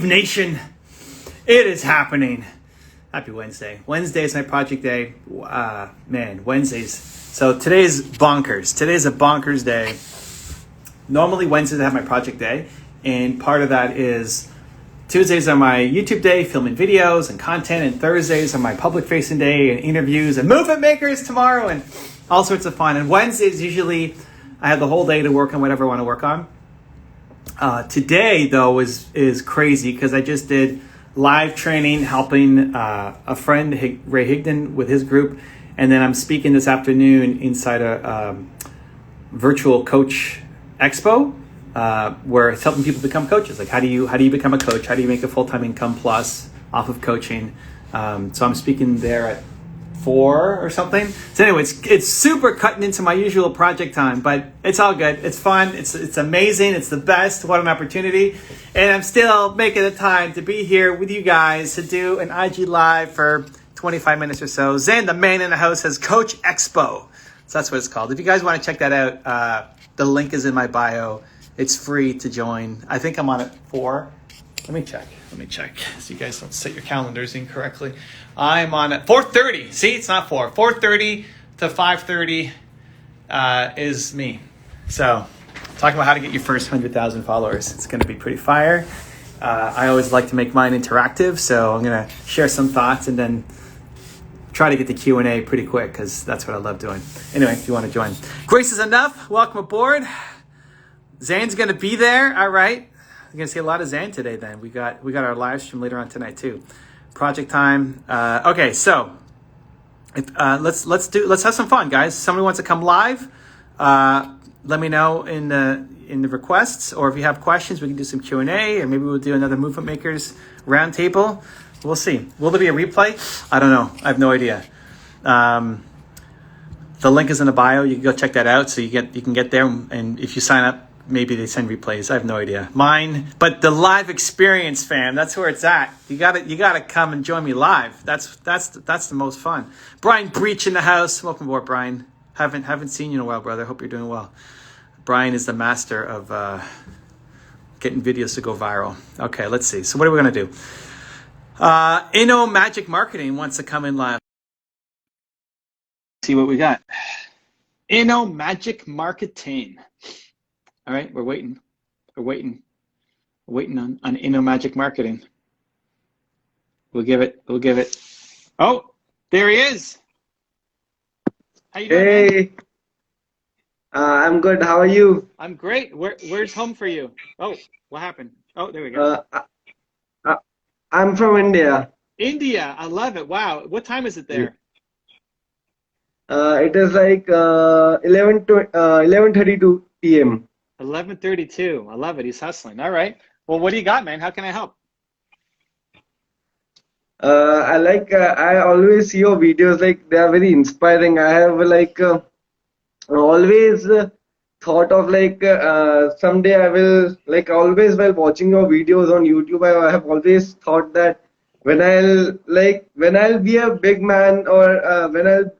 Nation, it is happening. Happy Wednesday. Wednesday is my project day. Man, Wednesdays. So today's bonkers. Today's a bonkers day. Normally Wednesdays I have my project day, and part of that is Tuesdays are my YouTube day, filming videos and content, and Thursdays are my public-facing day and interviews and movement makers tomorrow and all sorts of fun. And Wednesdays usually I have the whole day to work on whatever I want to work on. Today, though, is crazy because I just did live training helping a friend, Ray Higdon, with his group. And then I'm speaking this afternoon inside a virtual coach expo where it's helping people become coaches. Like, how do you become a coach? How do you make a full-time income plus off of coaching? So I'm speaking there at 4 or something. So anyway, it's super cutting into my usual project time, but it's all good. It's fun. It's amazing. It's the best. What an opportunity. And I'm still making the time to be here with you guys to do an IG live for 25 minutes or so. Zen, the man in the house, has Coach Expo. So that's what it's called. If you guys want to check that out, the link is in my bio. It's free to join. I think I'm on it 4. Let me check so you guys don't set your calendars incorrectly. I'm on at 4:30. See, it's not 4. 4:30 to 5:30 is me. So talking about how to get your first 100,000 followers. It's going to be pretty fire. I always like to make mine interactive, so I'm going to share some thoughts and then try to get the Q&A pretty quick because that's what I love doing. Anyway, if you want to join. Grace is enough. Welcome aboard. Zan's going to be there. All right. You're gonna see a lot of Zan today. Then we got our live stream later on tonight too. Project time. Okay, so let's have some fun, guys. Somebody wants to come live. Let me know in the requests, or if you have questions, we can do some Q&A, or maybe we'll do another Movement Makers roundtable. We'll see. Will there be a replay? I don't know. I have no idea. The link is in the bio. You can go check that out. So you can get there, and if you sign up, maybe they send replays. I have no idea. Mine, but the live experience, fam, that's where it's at. You gotta come and join me live. That's the most fun. Brian Breach in the house. Welcome aboard, Brian. Haven't seen you in a while, brother. Hope you're doing well. Brian is the master of getting videos to go viral. Okay, let's see. So what are we gonna do? Inno Magic Marketing wants to come in live. See what we got. Inno Magic Marketing. All right, we're waiting. We're waiting on Inno Magic Marketing. We'll give it. Oh, there he is. How you doing? Hey, I'm good. How are you? I'm great. Where's home for you? Oh, what happened? Oh, there we go. I'm from India. India, I love it. Wow. What time is it there? It is like 11:32 p.m. 11:32. I love it. He's hustling. All right. Well, what do you got, man? How can I help? I always see your videos, like they are very inspiring. I have always thought of someday I will, like, always while watching your videos on YouTube, I have always thought that when I'll be a big man, or when I'll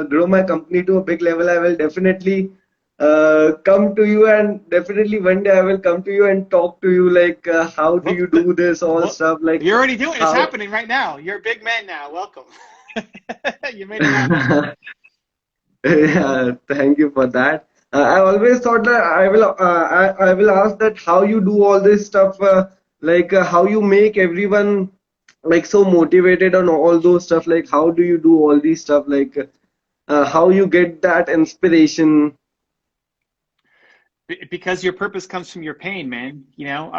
grow my company to a big level, I will definitely come to you, and definitely one day I will come to you and talk to you, like, how do you do this, stuff like. You're already doing it. It's happening right now. You're a big man now. Welcome. You made it happen. Yeah, thank you for that. I always thought that I will ask that how you do all this stuff, how you make everyone like so motivated on all those stuff, like how do you do all these stuff, like how you get that inspiration. Because your purpose comes from your pain, man. You know,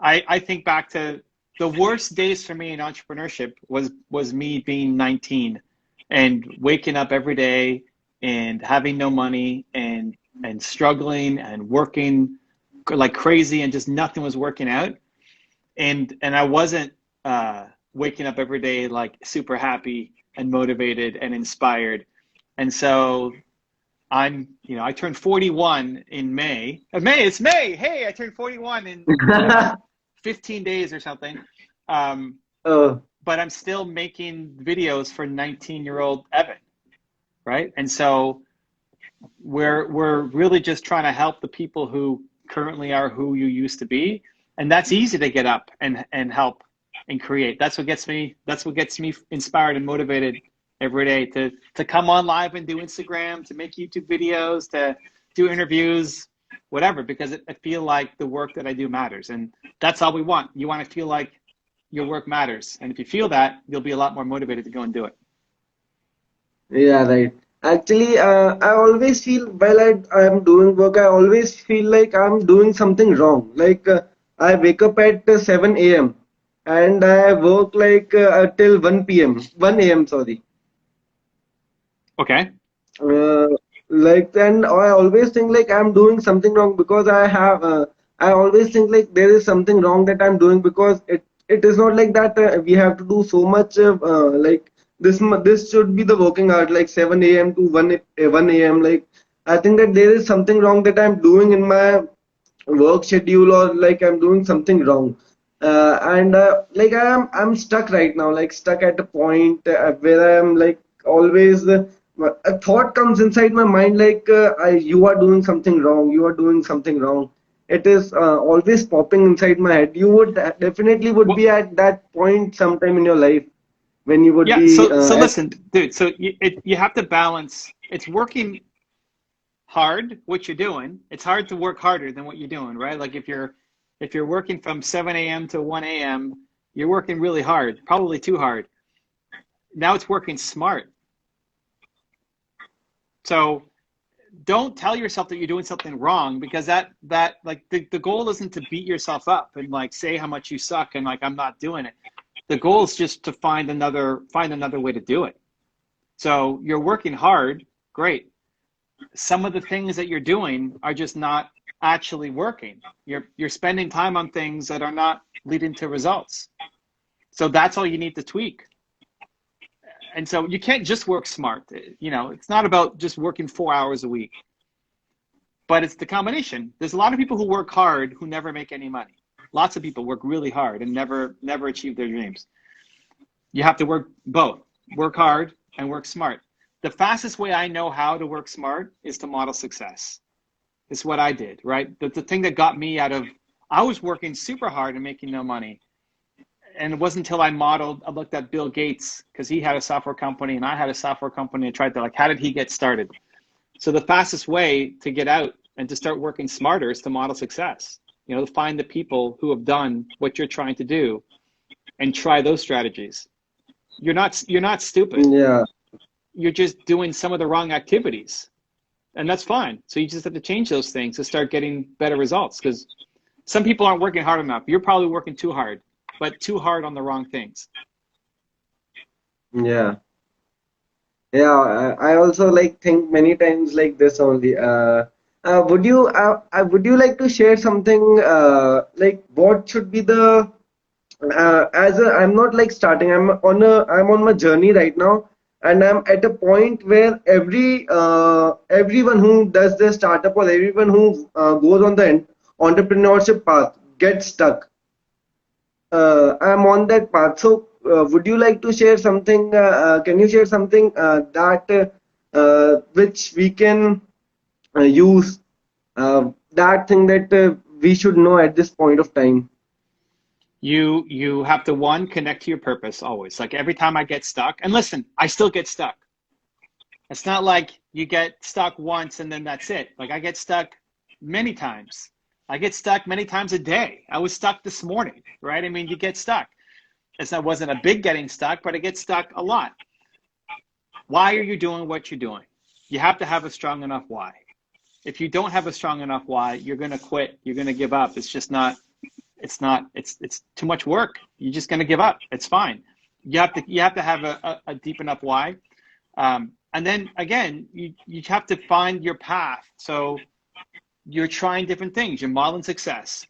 I think back to the worst days for me in entrepreneurship was me being 19 and waking up every day and having no money and struggling and working like crazy, and just nothing was working out. And I wasn't waking up every day like super happy and motivated and inspired. And so I turned 41 in May. It's May. Hey, I turned 41 in 15 days or something. But I'm still making videos for 19-year-old Evan, right? And so we're really just trying to help the people who currently are who you used to be, And that's easy to get up and help and create. That's what gets me inspired and motivated every day to come on live and do Instagram, to make YouTube videos, to do interviews, whatever, because I feel like the work that I do matters. And that's all we want. You want to feel like your work matters. And if you feel that, you'll be a lot more motivated to go and do it. Yeah, right. Actually, I always feel while I am doing work, I always feel like I'm doing something wrong. Like I wake up at 7 a.m. and I work like till 1 p.m. 1 a.m. Sorry. Okay. Uh, like, and I always think like I'm doing something wrong because I always think like there is something wrong that I'm doing, because it is not like that we have to do so much like this should be the working hour like 7 a.m. to 1 a.m. Like I think that there is something wrong that I'm doing in my work schedule, or like I'm doing something wrong. And like I'm stuck right now, like stuck at a point where I'm like always a thought comes inside my mind like you are doing something wrong, you are doing something wrong. It is always popping inside my head. You would definitely would Well, be at that point sometime in your life when you would yeah. be So at. listen, dude. So you have to balance. It's working hard what you're doing. It's hard to work harder than what you're doing, right? Like if you're working from 7 a.m. to 1 a.m., you're working really hard, probably too hard. Now it's working smart. So don't tell yourself that you're doing something wrong, because that like the goal isn't to beat yourself up and like say how much you suck and like I'm not doing it. The goal is just to find another way to do it. So you're working hard, great. Some of the things that you're doing are just not actually working. You're spending time on things that are not leading to results. So that's all you need to tweak. And so you can't just work smart. You know, it's not about just working 4 hours a week, but it's the combination. There's a lot of people who work hard who never make any money. Lots of people work really hard and never achieve their dreams. You have to work both, work hard and work smart. The fastest way I know how to work smart is to model success. It's what I did, right? The thing that got me out of, I was working super hard and making no money. And it wasn't until I looked at Bill Gates, because he had a software company and I had a software company, and tried to like, how did he get started? So the fastest way to get out and to start working smarter is to model success. You know, to find the people who have done what you're trying to do and try those strategies. You're not stupid. Yeah. You're just doing some of the wrong activities, and that's fine. So you just have to change those things to start getting better results, because some people aren't working hard enough. You're probably working too hard, but too hard on the wrong things. Yeah. Yeah, I also like think many times like this only. Would you like to share something like what should be the I'm not like starting. I'm on my journey right now, and I'm at a point where everyone who does their startup, or everyone who goes on the entrepreneurship path gets stuck. I'm on that path. So, would you like to share something? Can you share something that which we can use? That thing that we should know at this point of time. You have to, one, connect to your purpose always. Like every time I get stuck, and listen, I still get stuck. It's not like you get stuck once and then that's it. Like I get stuck many times. I get stuck many times a day. I was stuck this morning, right? I mean, you get stuck. It wasn't a big getting stuck, but I get stuck a lot. Why are you doing what you're doing? You have to have a strong enough why. If you don't have a strong enough why, you're going to quit. You're going to give up. It's too much work. You're just going to give up. It's fine. You have to have a deep enough why. And then again, you have to find your path. So you're trying different things. You're modeling success.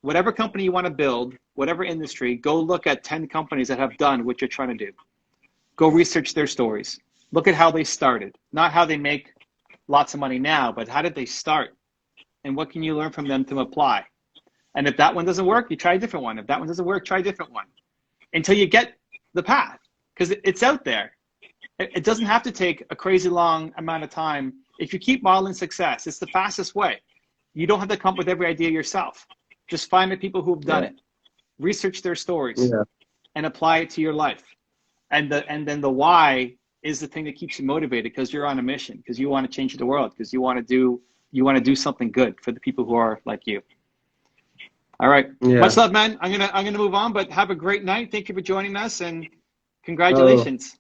Whatever company you want to build, whatever industry, go look at 10 companies that have done what you're trying to do. Go research their stories. Look at how they started, not how they make lots of money now, but how did they start? And what can you learn from them to apply? And if that one doesn't work, you try a different one. If that one doesn't work, try a different one until you get the path, because it's out there. It doesn't have to take a crazy long amount of time. If you keep modeling success, it's the fastest way. You don't have to come up with every idea yourself. Just find the people who've done it, research their stories, and apply it to your life. And then the why is the thing that keeps you motivated, because you're on a mission, because you want to change the world, because you want to do something good for the people who are like you. All right. Much love, man. I'm gonna move on, but have a great night. Thank you for joining us, and congratulations.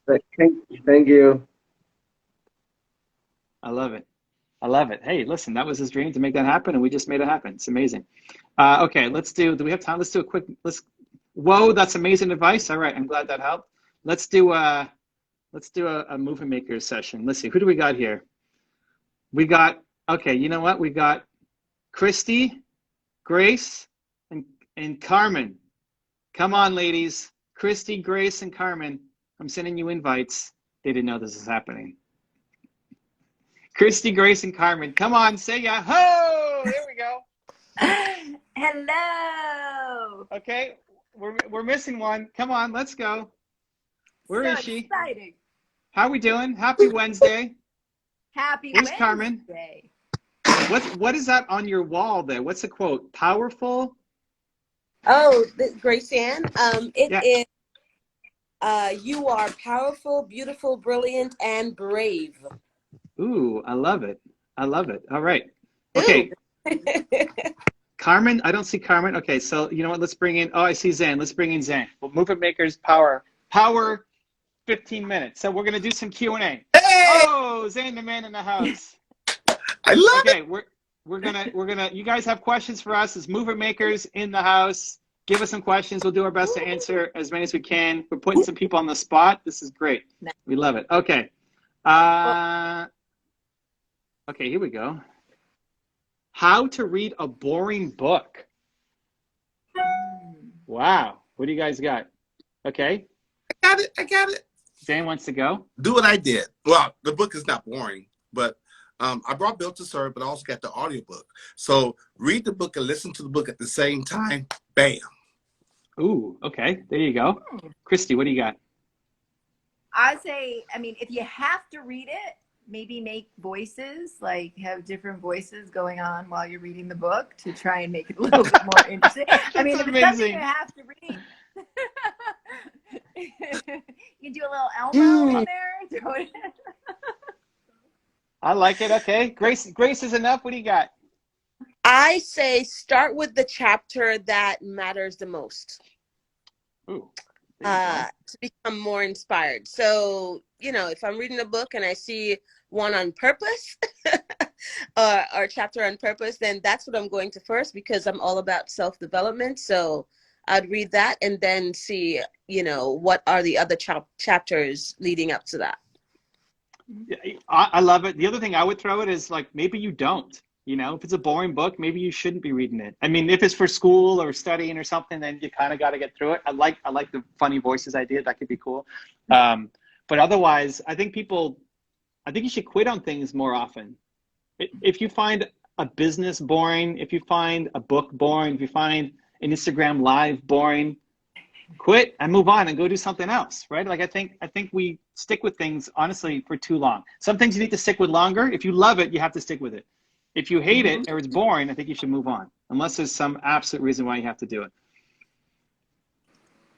Thank you. I love it. I love it. Hey, listen, that was his dream to make that happen, and we just made it happen. It's amazing. Okay, do we have time? Let's do a quick, whoa, that's amazing advice. All right, I'm glad that helped. Let's do a movie maker session. Let's see, who do we got here? We got, okay, you know what? We got Christy, Grace, and Carmen. Come on, ladies. Christy, Grace, and Carmen. I'm sending you invites. They didn't know this is happening. Christy, Grace, and Carmen. Come on, say ya. Ho! There we go. Hello. Okay, we're missing one. Come on, let's go. Where is she? Exciting. How we doing? Happy Wednesday. Happy Where's Wednesday. Carmen? What is that on your wall there? What's the quote? Powerful? Oh, Grace Ann. It is, you are powerful, beautiful, brilliant, and brave. Ooh, I love it. I love it. All right. Okay. Carmen, I don't see Carmen. Okay, so you know what? Let's bring in, oh, I see Zan. Let's bring in Zan. Well, Movement Makers Power 15 minutes. So we're going to do some Q&A. Hey! Oh, Zan the man in the house. I love it. Okay, we're gonna you guys have questions for us as Movement Makers in the house. Give us some questions. We'll do our best to answer as many as we can. We're putting some people on the spot. This is great. We love it. Okay. Okay, here we go. How to read a boring book. Wow. What do you guys got? Okay. I got it. Zane wants to go. Do what I did. Well, the book is not boring, but I brought Built to Serve, but I also got the audiobook. So read the book and listen to the book at the same time. Bam. Ooh, okay. There you go. Christy, what do you got? I say, I mean, if you have to read it, maybe make voices, like have different voices going on while you're reading the book to try and make it a little bit more interesting. I mean, if it's something you have to read, you do a little Elmo in there. Throw it in. I like it. Okay. Grace is enough. What do you got? I say start with the chapter that matters the most. Ooh. To become more inspired. So, you know, if I'm reading a book and I see one on purpose or chapter on purpose, then that's what I'm going to first, because I'm all about self-development. So I'd read that and then see, you know, what are the other chapters leading up to that. I love it. The other thing I would throw it is, like, maybe you don't. You know, if it's a boring book, maybe you shouldn't be reading it. I mean, if it's for school or studying or something, then you kind of got to get through it. I like the funny voices idea. That could be cool. But otherwise, I think you should quit on things more often. If you find a business boring, if you find a book boring, if you find an Instagram live boring, quit and move on and go do something else, right? Like, I think we stick with things, honestly, for too long. Some things you need to stick with longer. If you love it, you have to stick with it. If you hate it or it's boring, I think you should move on, unless there's some absolute reason why you have to do it.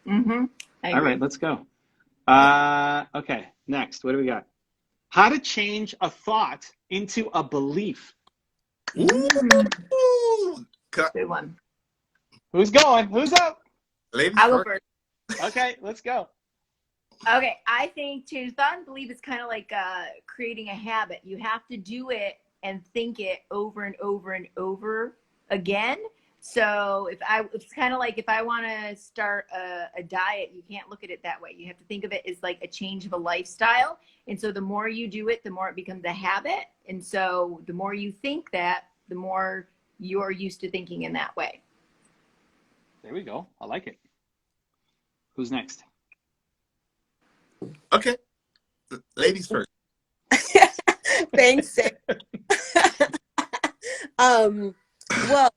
All right, let's go. Okay, next. What do we got? How to change a thought into a belief. Ooh. Good one. Who's going? Who's up? Ladies I'll go first. first. Okay, let's go. Okay, I think change thought and belief is kind of like creating a habit. You have to do it and think it over and over and over again. So it's kind of like if I want to start a diet, you can't look at it that way. You have to think of it as like a change of a lifestyle. And so the more you do it, the more it becomes a habit. And so the more you think that, the more you're used to thinking in that way. There we go. I like it. Who's next? Okay. Ladies first. Thanks, Sam. Well,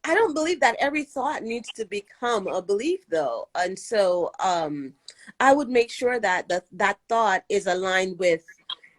I don't believe that every thought needs to become a belief, though. And so I would make sure that that thought is aligned with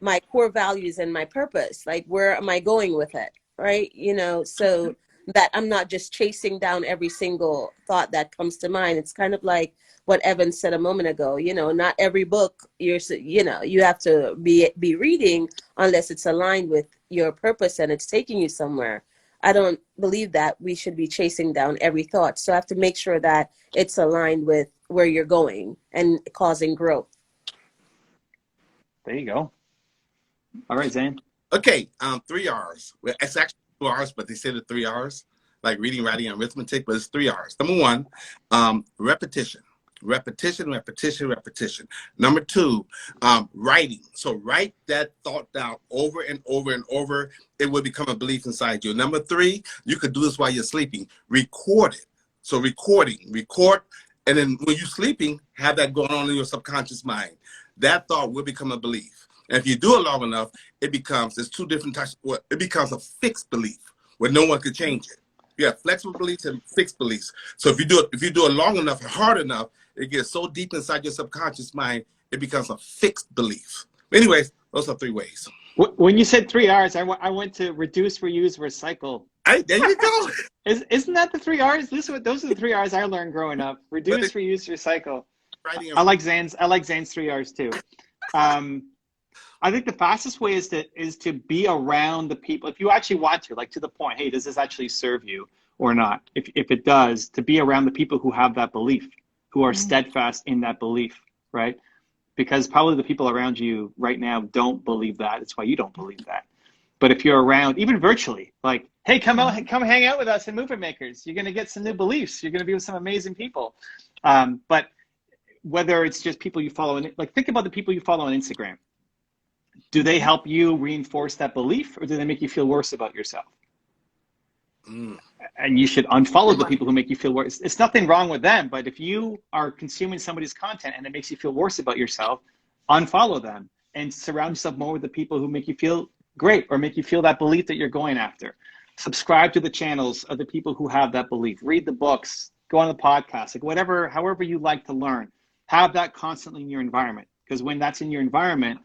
my core values and my purpose. Like, where am I going with it? Right? You know, so that I'm not just chasing down every single thought that comes to mind. It's kind of like what Evan said a moment ago, you know, not every book you have to be reading unless it's aligned with your purpose and it's taking you somewhere. I don't believe that we should be chasing down every thought. So I have to make sure that it's aligned with where you're going and causing growth. There you go. All right, Zane. Okay, 3 R's. Well, it's actually 2 R's, but they say the 3 R's, like reading, writing, and arithmetic, but it's 3 R's. Number 1, repetition. Repetition, repetition, repetition. Number 2, writing. So write that thought down over and over and over. It will become a belief inside you. Number 3, you could do this while you're sleeping. Record it. So record, and then when you're sleeping, have that going on in your subconscious mind. That thought will become a belief. And if you do it long enough, there's 2 different types. It becomes a fixed belief where no one could change it. You have flexible beliefs and fixed beliefs. So if you do it long enough and hard enough, it gets so deep inside your subconscious mind, it becomes a fixed belief. Anyways, those are 3 ways. When you said 3 R's, I went to reduce, reuse, recycle. There you go. Isn't that the 3 R's? Those are the 3 R's I learned growing up. Reduce, reuse, recycle. I like Zane's 3 R's too. I think the fastest way is to be around the people. If you actually want to, like to the point, hey, does this actually serve you or not? If it does, to be around the people who have that belief, who are steadfast in that belief, right? Because probably the people around you right now don't believe that. It's why you don't believe that. But if you're around, even virtually, like, hey, come hang out with us in Movement Makers. You're going to get some new beliefs. You're going to be with some amazing people. But whether it's just people you follow, like think about the people you follow on Instagram. Do they help you reinforce that belief, or do they make you feel worse about yourself? And you should unfollow the people who make you feel worse. It's nothing wrong with them, but if you are consuming somebody's content and it makes you feel worse about yourself, unfollow them and surround yourself more with the people who make you feel great or make you feel that belief that you're going after. Subscribe to the channels of the people who have that belief. Read the books, go on the podcast, like however you like to learn. Have that constantly in your environment, because when that's in your environment,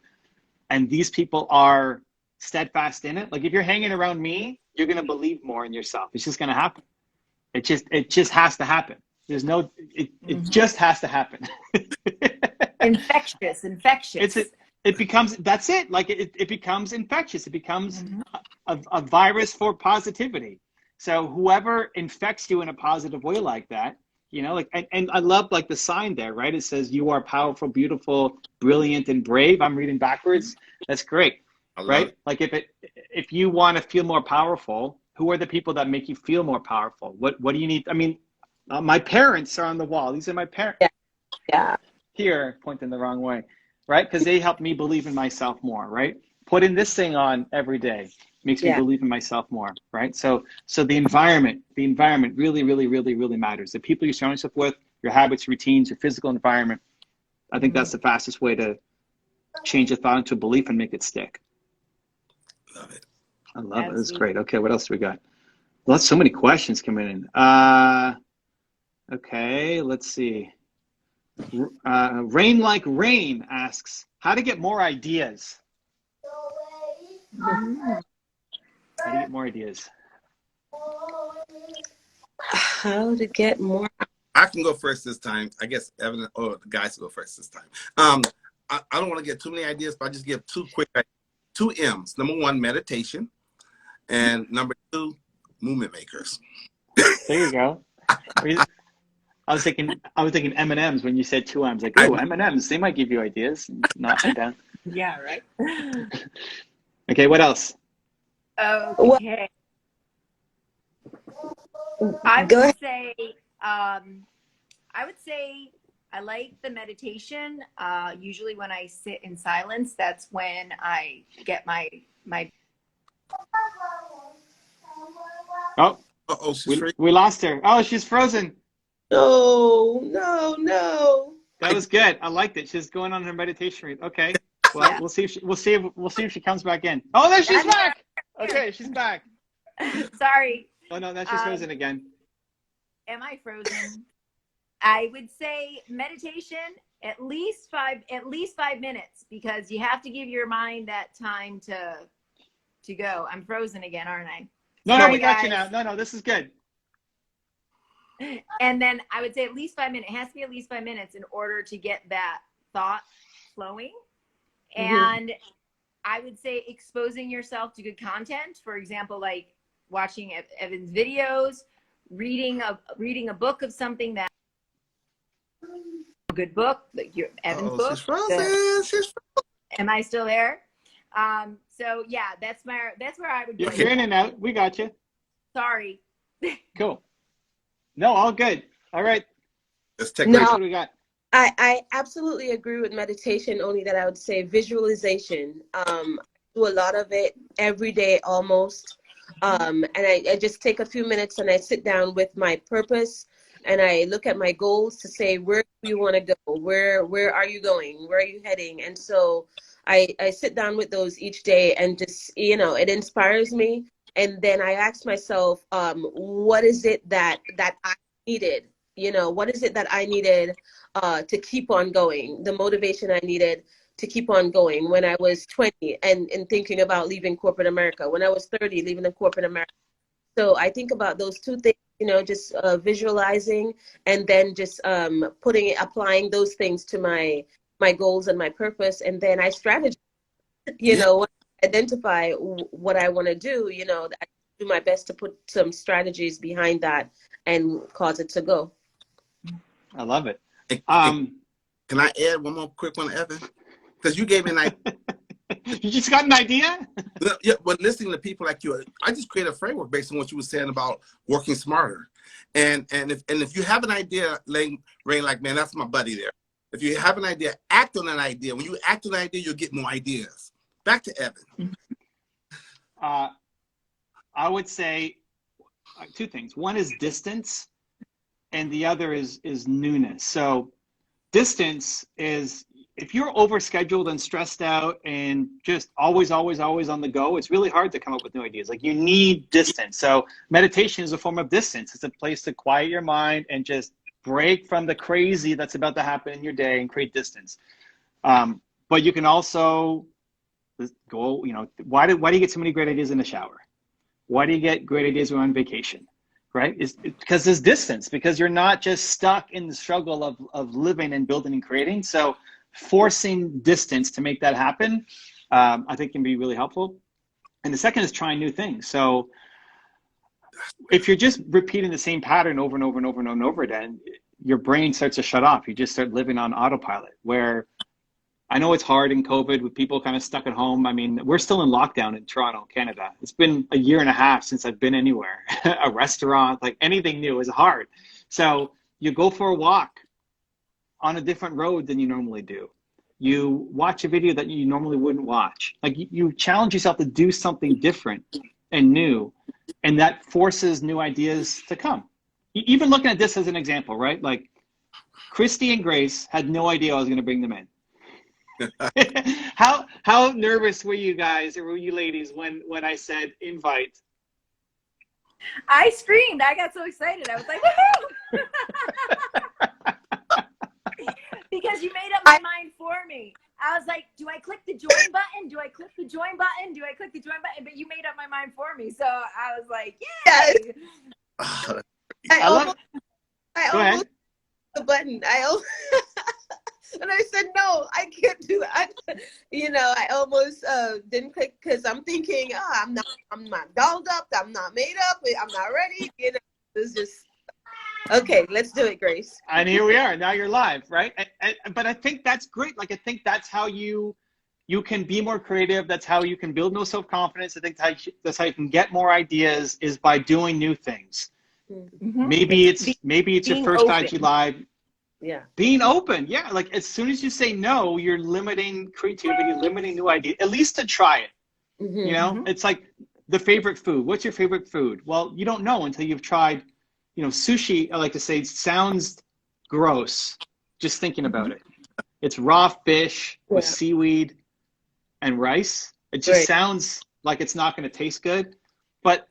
and these people are steadfast in it. Like if you're hanging around me, you're going to believe more in yourself. It's just going to happen. It just has to happen. There's no, it just has to happen. Infectious. It becomes, that's it. Like it becomes infectious. It becomes a virus for positivity. So whoever infects you in a positive way like that, you know, like, and I love like the sign there, right? It says you are powerful, beautiful, brilliant, and brave. I'm reading backwards. That's great, right? Like if you want to feel more powerful, who are the people that make you feel more powerful? What do you need? I mean, my parents are on the wall. These are my parents. Yeah. Here, pointing the wrong way, right? Because they help me believe in myself more, right? Putting this thing on every day makes me believe in myself more, right? So the environment really, really, really, really matters. The people you surround yourself with, your habits, routines, your physical environment. I think that's the fastest way to change a thought into a belief and make it stick. Love it. I love it. That's great. Okay, what else do we got? Well, so many questions coming in. Okay, let's see. Rain Like Rain asks, how to get more ideas? How do you get more ideas? How to get more? I can go first this time. I guess Evan or the guys will go first this time. I don't want to get too many ideas, but I just give 2 quick ideas. 2 M's. Number 1, meditation, and number 2, movement makers. There you go. I was thinking M&Ms when you said 2 M's. Like, oh, M&Ms, they might give you ideas. Not down. Yeah, right. Okay, what else? Okay. I would say I like the meditation. Usually when I sit in silence, that's when I get my. Oh, we lost her. Oh, she's frozen. No. That was good. I liked it. She's going on her meditation read. Okay. Well, we'll see if she comes back in. Oh, there she's back. Okay, she's back. Sorry. Oh no, now she's frozen again. Am I frozen? I would say meditation at least 5 minutes, because you have to give your mind that time to go. I'm frozen again, aren't I? No, Sorry, we got you guys. now. No, this is good. And then I would say at least 5 minutes. It has to be at least 5 minutes in order to get that thought flowing. And I would say exposing yourself to good content. For example, like watching Evan's videos, reading a book of something that a good book, like your Evan's book. She's frozen. She's Am I still there? So yeah, that's where I would go. You're in and out. We got you. Sorry. Cool. No, all good. All right. Let's take No. What do we got? I absolutely agree with meditation, only that I would say visualization. I do a lot of it every day almost. And I just take a few minutes and I sit down with my purpose and I look at my goals to say, where do you want to go? Where are you going? Where are you heading? And so I sit down with those each day and just, it inspires me. And then I ask myself, what is it that I needed? What is it that I needed to keep on going? The motivation I needed to keep on going when I was 20 and thinking about leaving corporate America, when I was 30, leaving the corporate America. So I think about those two things, just visualizing and then just applying those things to my goals and my purpose. And then I strategize, identify what I want to do, I do my best to put some strategies behind that and cause it to go. I love it. Can I add one more quick one, Evan? Because you gave me an idea. You just got an idea? Yeah, but listening to people like you, I just created a framework based on what you were saying about working smarter. And if you have an idea, Rain, like, man, that's my buddy there. If you have an idea, act on an idea. When you act on an idea, you'll get more ideas. Back to Evan. I would say two things. One is distance, and the other is newness. So distance is, if you're overscheduled and stressed out and just always on the go, it's really hard to come up with new ideas. Like, you need distance. So meditation is a form of distance. It's a place to quiet your mind and just break from the crazy that's about to happen in your day and create distance. But you can also go, why do you get so many great ideas in the shower? Why do you get great ideas when you're on vacation? Right? It's because there's distance, because you're not just stuck in the struggle of living and building and creating. So forcing distance to make that happen, I think can be really helpful. And the second is trying new things. So if you're just repeating the same pattern over and over and over and over again, your brain starts to shut off. You just start living on autopilot, where I know it's hard in COVID with people kind of stuck at home. I mean, we're still in lockdown in Toronto, Canada. It's been a year and a half since I've been anywhere. A restaurant, like anything new is hard. So you go for a walk on a different road than you normally do. You watch a video that you normally wouldn't watch. Like, you challenge yourself to do something different and new, and that forces new ideas to come. Even looking at this as an example, right? Like, Christy and Grace had no idea I was going to bring them in. How nervous were you guys, or were you ladies, when I said invite? I screamed. I got so excited. I was like, woohoo! Because you made up my mind for me. I was like, do I click the join button? Do I click the join button? Do I click the join button? But you made up my mind for me. So I was like, yay! I almost ahead. the button. And I said, no, I can't do that. I almost didn't click because I'm thinking, I'm not dolled up. I'm not made up. I'm not ready. It's just, okay, let's do it, Grace. And here we are. Now you're live, right? But I think that's great. Like, I think that's how you can be more creative. That's how you can build more self-confidence. I think that's how you can get more ideas, is by doing new things. Mm-hmm. Maybe it's your first open. IG Live. Yeah. Being open. Yeah. Like, as soon as you say no, you're limiting creativity, limiting new ideas, at least to try it. Mm-hmm. It's like the favorite food. What's your favorite food? Well, you don't know until you've tried, sushi. I like to say, sounds gross just thinking about it. It's raw fish with seaweed and rice. It just sounds like it's not going to taste good, but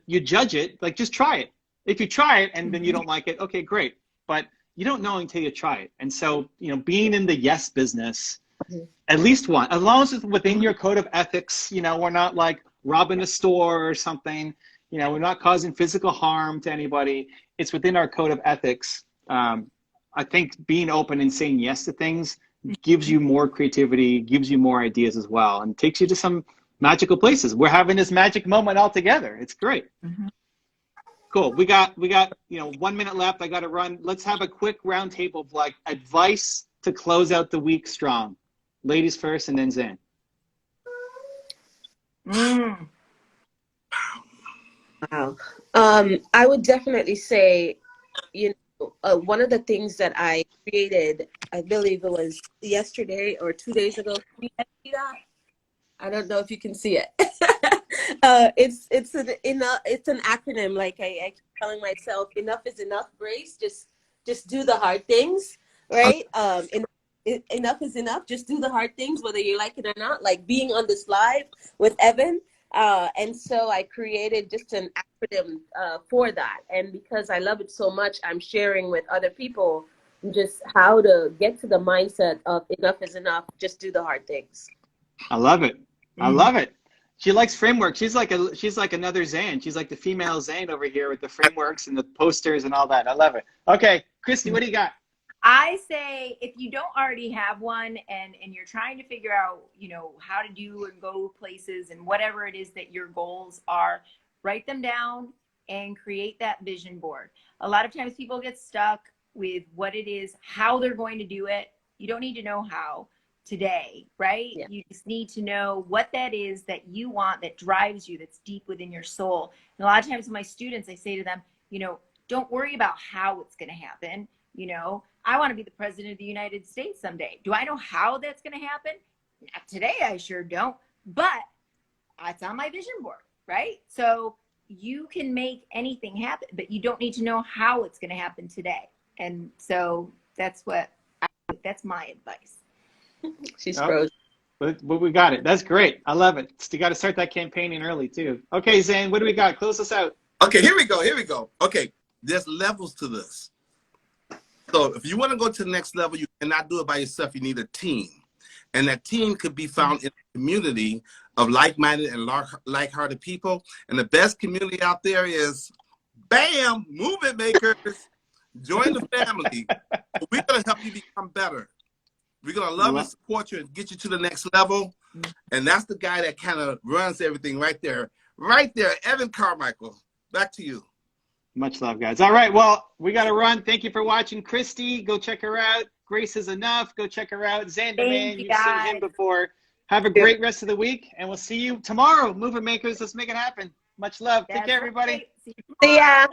you judge it. Like, just try it. If you try it and then you don't like it, okay, great. But you don't know until you try it. And so, being in the yes business, at least one, as long as it's within your code of ethics, we're not like robbing a store or something, You know, we're not causing physical harm to anybody. It's within our code of ethics. I think being open and saying yes to things gives you more creativity, gives you more ideas as well, and takes you to some magical places. We're having this magic moment all together. It's great. Mm-hmm. Cool. We got 1 minute left. I got to run. Let's have a quick round table of like advice to close out the week strong. Ladies first, and then Zan. Wow. I would definitely say, one of the things that I created, I believe it was yesterday or 2 days ago. I don't know if you can see it. It's an acronym. Like I keep telling myself, enough is enough. Grace, just do the hard things, right? Enough is enough. Just do the hard things, whether you like it or not. Like being on this live with Evan. And so I created just an acronym for that. And because I love it so much, I'm sharing with other people just how to get to the mindset of enough is enough. Just do the hard things. I love it. I love it. She likes framework. She's like another Zan. She's like the female Zan over here with the frameworks and the posters and all that. I love it. Okay, Christy, what do you got? I say if you don't already have one and you're trying to figure out, how to do and go places and whatever it is that your goals are, write them down and create that vision board. A lot of times people get stuck with what it is, how they're going to do it. You don't need to know how today, right? Yeah. You just need to know what that is that you want, that drives you, that's deep within your soul. And a lot of times with my students, I say to them, don't worry about how it's going to happen. I want to be the president of the United States someday. Do I know how that's going to happen? Not today, I sure don't, but it's on my vision board, right? So you can make anything happen, but you don't need to know how it's going to happen today. And so that's my advice. She's frozen. But we got it. That's great. I love it. You got to start that campaigning early too. Okay, Zane, what do we got? Close us out. Okay, here we go. Okay, there's levels to this. So if you want to go to the next level, you cannot do it by yourself. You need a team. And that team could be found in a community of like-minded and like-hearted people. And the best community out there is, bam, movement makers. Join the family. We're going to help you become better. We're going to love and support you and get you to the next level. And that's the guy that kind of runs everything right there. Right there, Evan Carmichael. Back to you. Much love, guys. All right, well, we got to run. Thank you for watching. Christy, go check her out. Grace is enough. Go check her out. Xander, man, you've seen him before. Have a great rest of the week, and we'll see you tomorrow. Movement makers, let's make it happen. Much love. Take care, everybody. See ya.